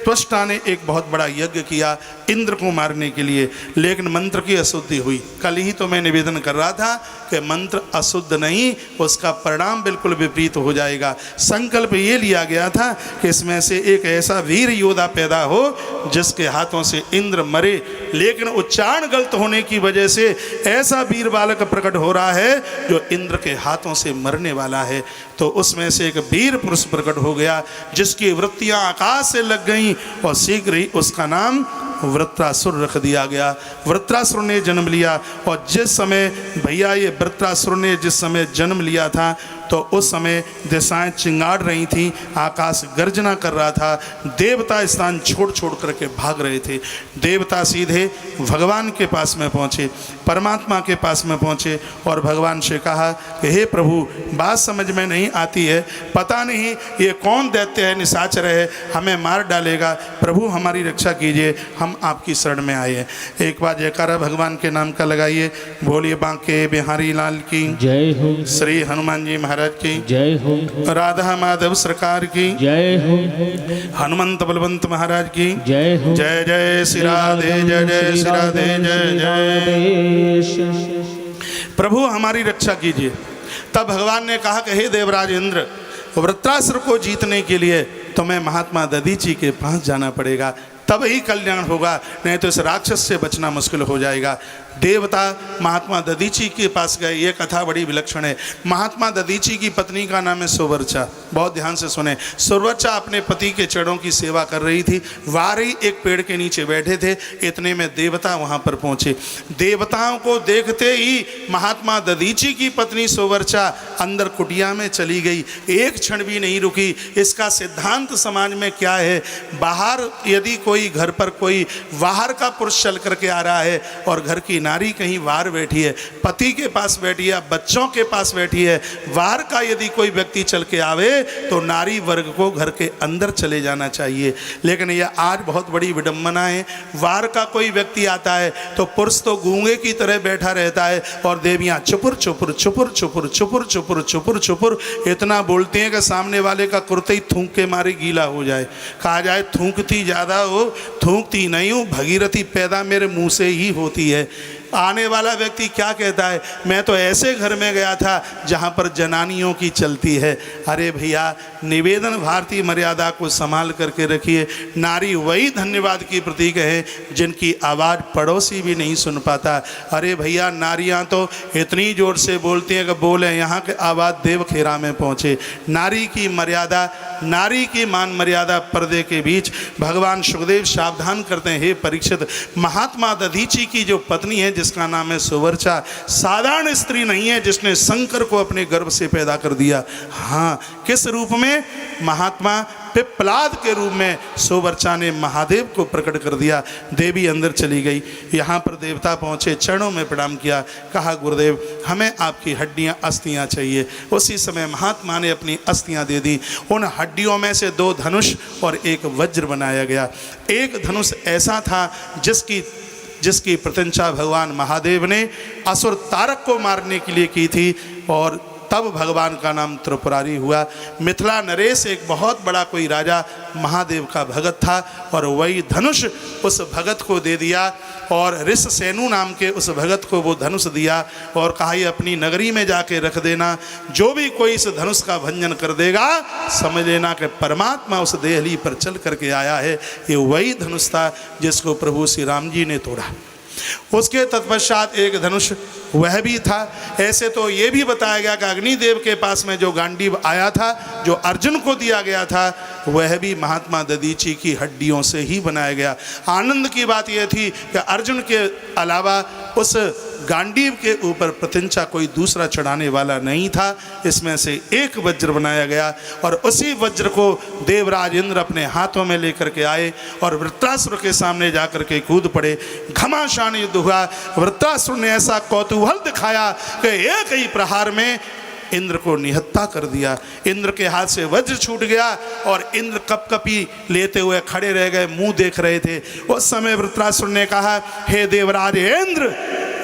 त्वष्टा ने एक बहुत बड़ा यज्ञ किया इंद्र को मारने के लिए, लेकिन मंत्र की अशुद्धि हुई। कल ही तो मैं निवेदन कर रहा था कि मंत्र अशुद्ध नहीं, उसका परिणाम बिल्कुल विपरीत हो जाएगा। संकल्प ये लिया गया था कि इसमें से एक ऐसा वीर योद्धा पैदा हो जिसके हाथों से इंद्र मरे, लेकिन उच्चारण गलत होने की वजह से ऐसा वीर बालक प्रकट हो रहा है जो इंद्र के हाथों से मरने वाला है। तो उसमें से एक वीर पुरुष प्रकट हो गया जिसकी वृत्तियां आकाश से लग गईं और शीघ्र ही उसका नाम वृत्रासुर रख दिया गया। वृत्रासुर ने जन्म लिया, और जिस समय भैया ये वृत्रासुर ने जिस समय जन्म लिया था तो उस समय दिशाएं चिंगाड़ रही थी, आकाश गर्जना कर रहा था, देवता स्थान छोड़ छोड़ करके भाग रहे थे। देवता सीधे भगवान के पास में पहुँचे, परमात्मा के पास में पहुँचे और भगवान से कहा कि हे प्रभु, बात समझ में नहीं आती है, पता नहीं ये कौन दैत्य है, निशाचर है, हमें मार डालेगा, प्रभु हमारी रक्षा कीजिए, हम आपकी शरण में आए हैं। एक बार जयकारा भगवान के नाम का लगाइए। बोलिए बांके बिहारी लाल की जय हो, श्री हनुमान जी महाराज की जय हो, राधा माधव सरकार की जय हो, हनुमंत बलवंत महाराज की जय हो। जय जय श्री राधे, जय जय श्री राधे, जय जय। प्रभु हमारी रक्षा कीजिए। तब भगवान ने कहा कि हे देवराज इंद्र, वृत्रासुर को जीतने के लिए तुम्हें महात्मा दधीची के पास जाना पड़ेगा, तब ही कल्याण होगा, नहीं तो इस राक्षस से बचना मुश्किल हो जाएगा। देवता महात्मा दधीची के पास गए। ये कथा बड़ी विलक्षण है। महात्मा दधीची की पत्नी का नाम है सुवर्चा। बहुत ध्यान से सुने। सुवर्चा अपने पति के चरणों की सेवा कर रही थी। वारी एक पेड़ के नीचे बैठे थे, इतने में देवता वहाँ पर पहुँचे। देवताओं को देखते ही महात्मा दधीची की पत्नी सुवर्चा अंदर कुटिया में चली गई, एक क्षण भी नहीं रुकी। इसका सिद्धांत समाज में क्या है, बाहर यदि कोई घर पर कोई बाहर का पुरुष चल करके आ रहा है और घर की नारी कहीं बाहर बैठी है, पति के पास बैठी है, बच्चों के पास बैठी है, बाहर का यदि कोई व्यक्ति चल के आवे तो नारी वर्ग को घर के अंदर चले जाना चाहिए। लेकिन यह आज बहुत बड़ी विडंबना है। बाहर का कोई व्यक्ति आता है तो पुरुष तो गूंगे की तरह बैठा रहता है और देवियाँ चुपुर चुपुर चुपुर चुपुर चुपुर चुपुर चुपुर चुपुर इतना बोलती हैं कि सामने वाले का कुर्ते ही थूक के मारे गीला हो जाए। कहा जाए थूकती ज़्यादा हो, थूकती नहीं हूँ, भगीरथी पैदा मेरे मुँह से ही होती है। आने वाला व्यक्ति क्या कहता है, मैं तो ऐसे घर में गया था जहाँ पर जनानियों की चलती है। अरे भैया, निवेदन भारतीय मर्यादा को संभाल करके रखिए। नारी वही धन्यवाद की प्रतीक है जिनकी आवाज़ पड़ोसी भी नहीं सुन पाता। अरे भैया, नारियाँ तो इतनी जोर से बोलती हैं कि बोले यहाँ के आवाज़ देवखेरा में पहुँचे। नारी की मर्यादा, नारी की मान मर्यादा पर्दे के बीच भगवान सुखदेव सावधान करते हैं। हे परीक्षित, महात्मा दधीची की जो पत्नी है जिसका नाम है सुवर्चा, साधारण स्त्री नहीं है जिसने शंकर को अपने गर्भ से पैदा कर दिया। हाँ, किस रूप में? महात्मा पिप्पलाद के रूप में सुवर्चा ने महादेव को प्रकट कर दिया। देवी अंदर चली गई। यहाँ पर देवता पहुँचे, चरणों में प्रणाम किया, कहा गुरुदेव हमें आपकी हड्डियाँ अस्थियाँ चाहिए। उसी समय महात्मा ने अपनी अस्थियाँ दे दी। उन हड्डियों में से 2 धनुष और 1 वज्र बनाया गया। एक धनुष ऐसा था जिसकी प्रत्यंचा भगवान महादेव ने असुर तारक को मारने के लिए की थी, और तब भगवान का नाम त्रिपुरारी हुआ। मिथिला नरेश एक बहुत बड़ा कोई राजा महादेव का भगत था, और वही धनुष उस भगत को दे दिया, और ऋषसेनु नाम के उस भगत को वो धनुष दिया और कहा ये अपनी नगरी में जाके रख देना। जो भी कोई इस धनुष का भंजन कर देगा समझ लेना कि परमात्मा उस देहली पर चल करके आया है। ये वही धनुष था जिसको प्रभु श्री राम जी ने तोड़ा। उसके तत्पश्चात एक धनुष वह भी था। ऐसे तो ये भी बताया गया कि अग्निदेव के पास में जो गांडीव आया था, जो अर्जुन को दिया गया था, वह भी महात्मा दधीची की हड्डियों से ही बनाया गया। आनंद की बात यह थी कि अर्जुन के अलावा उस गांडीव के ऊपर प्रत्यंचा कोई दूसरा चढ़ाने वाला नहीं था। इसमें से एक वज्र बनाया गया, और उसी वज्र को देवराज इंद्र अपने हाथों में लेकर के आए और वृत्रासुर के सामने जाकर के कूद पड़े। घमासान युद्ध हुआ। वृत्रासुर ने ऐसा कौतूहल दिखाया कि एक ही प्रहार में इंद्र को निहत्था कर दिया। इंद्र के हाथ से वज्र छूट गया और इंद्र कपकपी लेते हुए खड़े रह गए, मुंह देख रहे थे। उस समय वृत्रासुर ने कहा, हे देवराज इंद्र,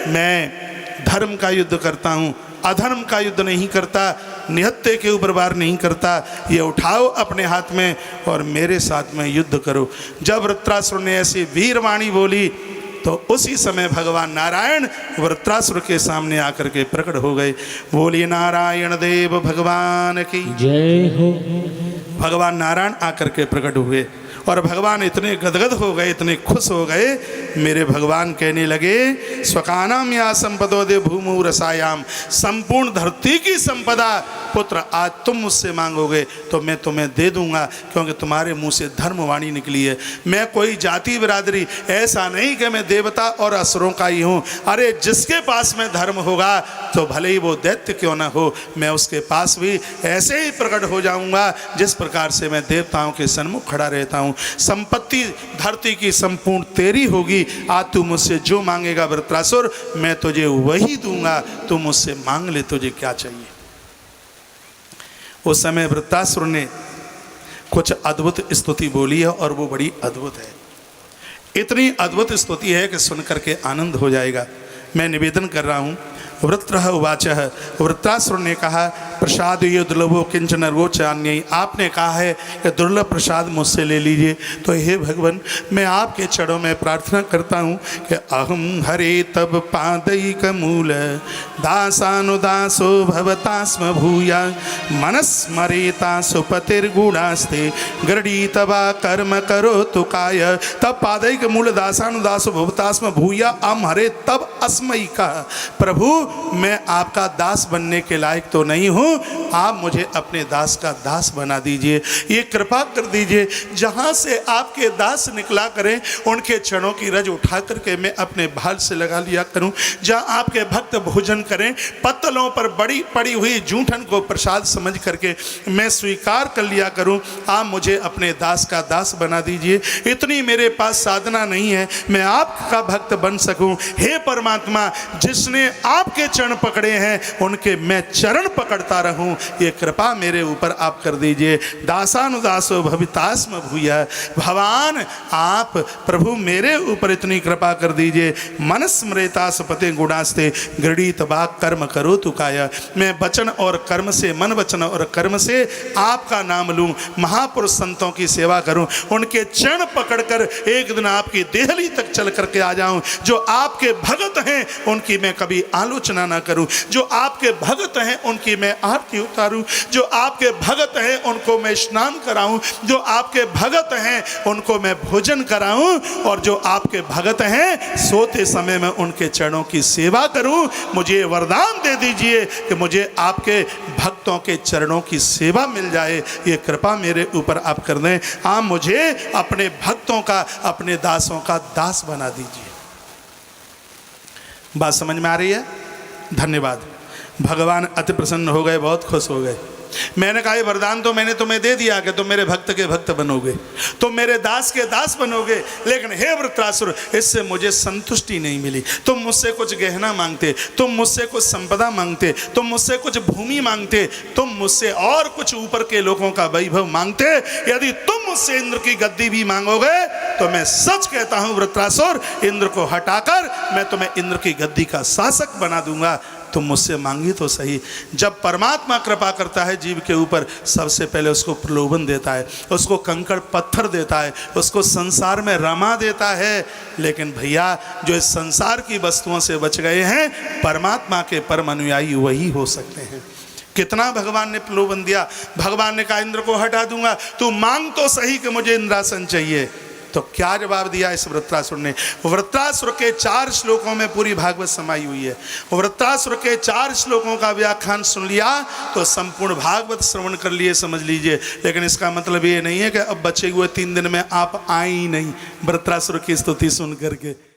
मैं धर्म का युद्ध करता हूँ, अधर्म का युद्ध नहीं करता, निहत्थे के ऊपर वार नहीं करता। ये उठाओ अपने हाथ में और मेरे साथ में युद्ध करो। जब वृत्रासुर ने ऐसी वीरवाणी बोली तो उसी समय भगवान नारायण वृत्रासुर के सामने आकर के प्रकट हो गए। बोलिए नारायण देव भगवान की जय हो। भगवान नारायण आकर के प्रकट हुए और भगवान इतने गदगद हो गए, इतने खुश हो गए। मेरे भगवान कहने लगे, स्वकानाम या संपदो दे भूमु रसायाम, संपूर्ण धरती की संपदा पुत्र आज तुम मुझसे मांगोगे तो मैं तुम्हें दे दूंगा, क्योंकि तुम्हारे मुंह से धर्मवाणी निकली है। मैं कोई जाति बिरादरी ऐसा नहीं कि मैं देवता और असुरों का ही हूँ। अरे जिसके पास में धर्म होगा तो भले ही वो दैत्य क्यों ना हो, मैं उसके पास भी ऐसे ही प्रकट हो जाऊंगा जिस प्रकार से मैं देवताओं के सन्मुख खड़ा रहता हूँ। संपत्ति धरती की संपूर्ण तेरी होगी। आज तू मुझसे जो मांगेगा वृत्रासुर, मैं तुझे वही दूंगा। तू मुझसे मांग ले, तुझे क्या चाहिए। उस समय वृत्रासुर ने कुछ अद्भुत स्तुति बोली है और वो बड़ी अद्भुत है। इतनी अद्भुत स्तुति है कि सुन करके आनंद हो जाएगा। मैं निवेदन कर रहा हूँ। वृत्रः उवाच, वृत्रासुर ने कहा, प्रसाद ये दुर्लभो किंचन रोचान्य, आपने कहा है कि दुर्लभ प्रसाद मुझसे ले लीजिए। तो हे भगवान, मैं आपके चरणों में प्रार्थना करता हूँ कि अहम हरे तब पादैक मूल दासानुदासो भवतास्म भूया मनस्मरेता सुपतिर्गुणास्ते गृढ़ीतवा कर्म करो तुकाय। तब पादैक मूल दासानुदासो भवतास्म भूया अम हरे तब अस्मयी का। प्रभु, मैं आपका दास बनने के लायक तो नहीं हूँ, आप मुझे अपने दास का दास बना दीजिए। ये कृपा कर दीजिए, जहाँ से आपके दास निकला करें उनके चरणों की रज उठा करके मैं अपने भाल से लगा लिया करूं। जहाँ आपके भक्त भोजन करें, पत्तलों पर बड़ी पड़ी हुई जूठन को प्रसाद समझ करके मैं स्वीकार कर लिया करूं। आप मुझे अपने दास का दास बना दीजिए। इतनी मेरे पास साधना नहीं है मैं आपका भक्त बन सकूं। हे परमात्मा, जिसने आपके चरण पकड़े हैं उनके मैं चरण पकड़ता रहूं, ये कृपा मेरे ऊपर आप कर दीजिए। दासानुदासो भवितास्म भूया, भगवान आप प्रभु मेरे ऊपर इतनी कृपा कर दीजिए। मनस्मृता सपते गुणास्ते गृढ़ीत बा कर्म करो तुकाया। मैं वचन और कर्म से, मन वचन और कर्म से आपका नाम लूं, महापुरुष संतों की सेवा करूं, उनके चरण पकड़कर एक दिन आपकी देहली तक चल करके आ जाऊं। जो आपके भगत हैं उनकी मैं कभी आलोचना ना करूं, जो आपके भगत हैं उनकी मैं आरती उतारूं, जो आपके भगत हैं उनको मैं स्नान कराऊं, जो आपके भगत हैं उनको मैं भोजन कराऊं, और जो आपके भगत हैं सोते समय में उनके चरणों की सेवा करूं। मुझे वरदान दे दीजिए कि मुझे आपके भक्तों के चरणों की सेवा मिल जाए। ये कृपा मेरे ऊपर आप कर दें। आप मुझे अपने भक्तों का, अपने दासों का दास बना दीजिए। बात समझ में आ रही है? धन्यवाद। भगवान अति प्रसन्न हो गए, बहुत खुश हो गए। मैंने कहा, ये वरदान तो मैंने तुम्हें दे दिया कि तुम मेरे भक्त के भक्त बनोगे, तुम मेरे दास के दास बनोगे, लेकिन हे वृत्रासुर, इससे मुझे संतुष्टि नहीं मिली। तुम मुझसे कुछ गहना मांगते, तुम मुझसे कुछ संपदा मांगते, तुम मुझसे कुछ भूमि मांगते, तुम मुझसे और कुछ ऊपर के लोगों का वैभव मांगते। यदि तुम मुझसे इंद्र की गद्दी भी मांगोगे तो मैं सच कहता हूँ वृत्रासुर, इंद्र को हटाकर मैं तुम्हें इंद्र की गद्दी का शासक बना दूंगा। तुम मुझसे मांगी तो सही। जब परमात्मा कृपा करता है जीव के ऊपर, सबसे पहले उसको प्रलोभन देता है, उसको कंकड़ पत्थर देता है, उसको संसार में रमा देता है। लेकिन भैया, जो इस संसार की वस्तुओं से बच गए हैं, परमात्मा के परम अनुयायी वही हो सकते हैं। कितना भगवान ने प्रलोभन दिया। भगवान ने कहा, इंद्र को हटा दूंगा, तू मांग तो सही कि मुझे इंद्रासन चाहिए। तो क्या जवाब दिया इस वृत्रासुर ने? वृत्रासुर के 4 श्लोकों में पूरी भागवत समाई हुई है। वृत्रासुर के 4 श्लोकों का व्याख्यान सुन लिया तो संपूर्ण भागवत श्रवण कर लिए, समझ लीजिए। लेकिन इसका मतलब ये नहीं है कि अब बचे हुए 3 दिन में आप आए ही नहीं वृत्रासुर की स्तुति सुन करके।